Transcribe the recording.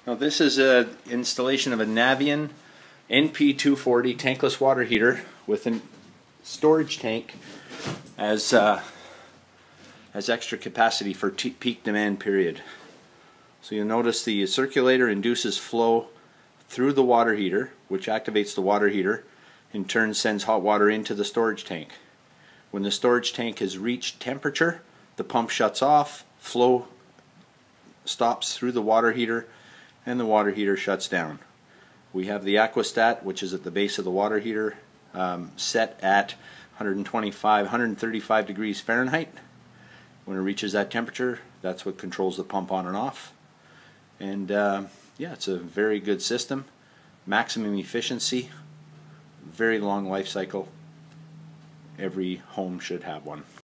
Now this is an installation of a Navian NP240 tankless water heater with a storage tank as extra capacity for peak demand period. So you'll notice the circulator induces flow through the water heater, which activates the water heater, in turn sends hot water into the storage tank. When the storage tank has reached temperature, the pump shuts off, flow stops through the water heater, and the water heater shuts down. We have the aquastat, which is at the base of the water heater, set at 135 degrees Fahrenheit. When it reaches that temperature, that's what controls the pump on and off. And yeah, it's a very good system. Maximum efficiency, very long life cycle. Every home should have one.